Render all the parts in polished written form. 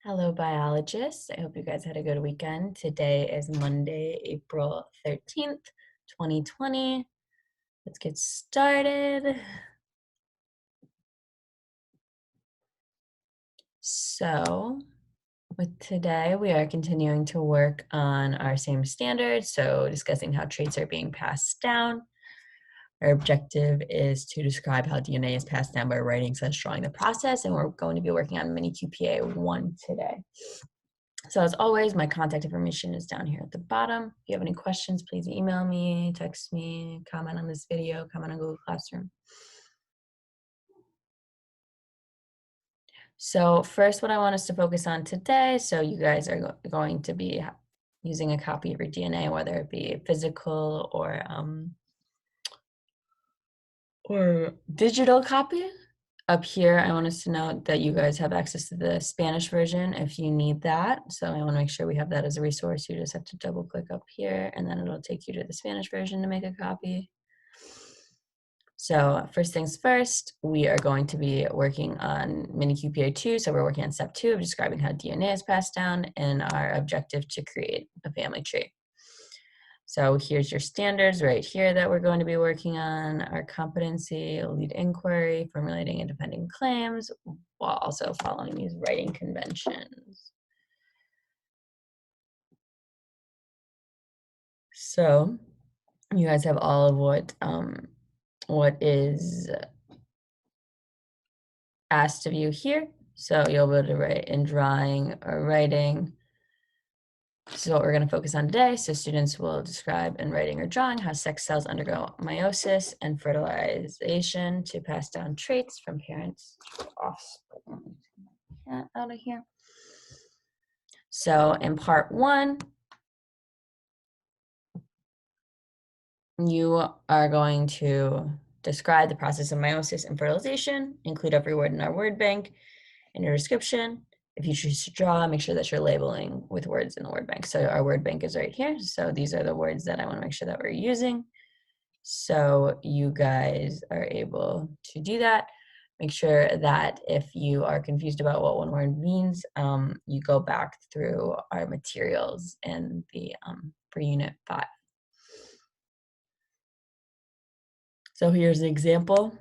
Hello, biologists. I hope you guys had a good weekend. Today is Monday, April 13th, 2020. Let's get started. So, with today, we are continuing to work on our same standards, so discussing how traits are being passed down. Our objective is to describe how DNA is passed down by writing / drawing the process, and we're going to be working on mini QPA 1 today. So as always, my contact information is down here at the bottom. If you have any questions, please email me, text me, comment on this video, comment on Google Classroom. So first, what I want us to focus on today, so you guys are going to be using a copy of your DNA, whether it be physical or digital copy. Up here, I want us to note that you guys have access to the Spanish version if you need that. So I want to make sure we have that as a resource. You just have to double click up here and then it'll take you to the Spanish version to make a copy. So first things first, we are going to be working on mini QPA 2. So we're working on step 2 of describing how DNA is passed down and our objective to create a family tree. So here's your standards right here that we're going to be working on: our competency, lead inquiry, formulating independent claims, while also following these writing conventions. So you guys have all of what is asked of you here. So you'll be able to write in drawing or writing. This is what we're going to focus on today. So students will describe in writing or drawing how sex cells undergo meiosis and fertilization to pass down traits from parents to offspring. Get out of here. So in part 1, you are going to describe the process of meiosis and fertilization, include every word in our word bank in your description. If you choose to draw, make sure that you're labeling with words in the word bank. So our word bank is right here. So these are the words that I want to make sure that we're using. So you guys are able to do that. Make sure that if you are confused about what one word means, you go back through our materials in the for Unit 5. So here's an example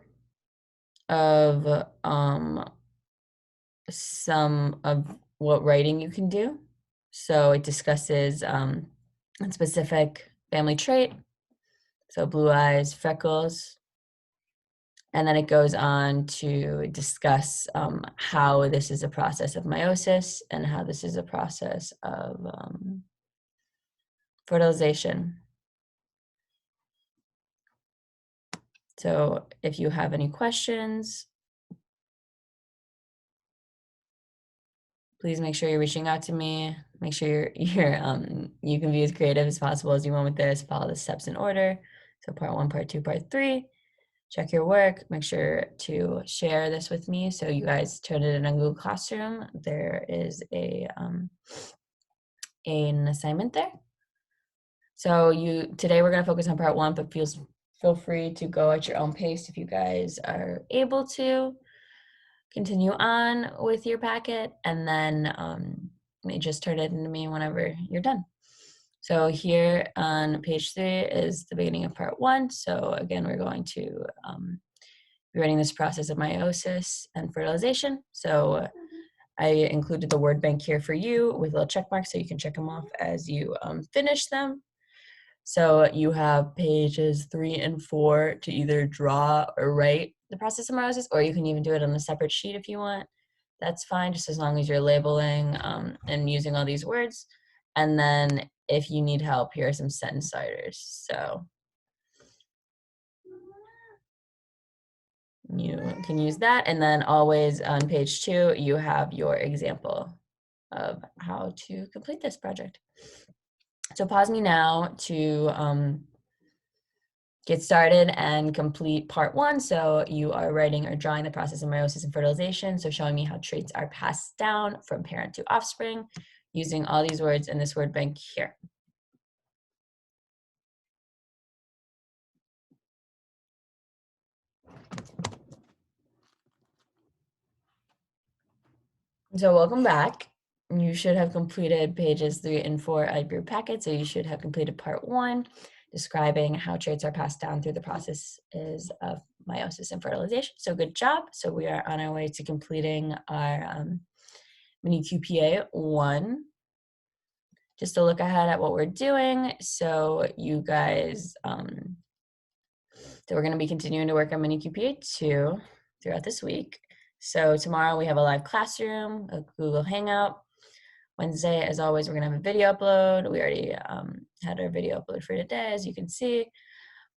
of some of what writing you can do. So it discusses a specific family trait, so blue eyes, freckles, and then it goes on to discuss how this is a process of meiosis and how this is a process of fertilization. So if you have any questions, please make sure you're reaching out to me. Make sure you can be as creative as possible as you want with this. Follow the steps in order. So part 1, part 2, part 3. Check your work. Make sure to share this with me so you guys turn it in on Google Classroom. There is an assignment there. So today we're going to focus on part 1, but feel free to go at your own pace if you guys are able to. Continue on with your packet, and then just turn it into me whenever you're done. So here on page 3 is the beginning of part 1. So again, we're going to be writing this process of meiosis and fertilization. So I included the word bank here for you with little check marks so you can check them off as you finish them. So you have pages 3 and 4 to either draw or write the process of meiosis, or you can even do it on a separate sheet if you want. That's fine, just as long as you're labeling and using all these words. And then if you need help, here are some sentence starters. So you can use that. And then always on page 2, you have your example of how to complete this project. So pause me now to get started and complete part 1. So you are writing or drawing the process of meiosis and fertilization. So showing me how traits are passed down from parent to offspring using all these words in this word bank here. So welcome back. you should have completed pages 3 and 4 of your packet. So you should have completed part 1, describing how traits are passed down through the processes of meiosis and fertilization. So good job. So we are on our way to completing our mini QPA 1. Just to look ahead at what we're doing. So you guys, so we're going to be continuing to work on mini QPA 2 throughout this week. So tomorrow we have a live classroom, a Google Hangout. Wednesday, as always, we're going to have a video upload. We already had our video upload for today, as you can see.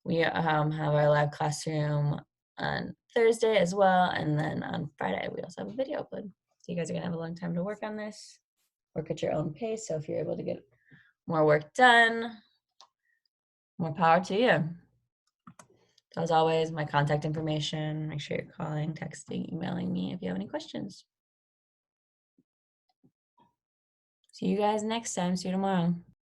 We have our live classroom on Thursday as well. And then on Friday, we also have a video upload. So you guys are going to have a long time to work on this, work at your own pace. So if you're able to get more work done, more power to you. So as always, my contact information, make sure you're calling, texting, emailing me if you have any questions. See you guys next time. See you tomorrow.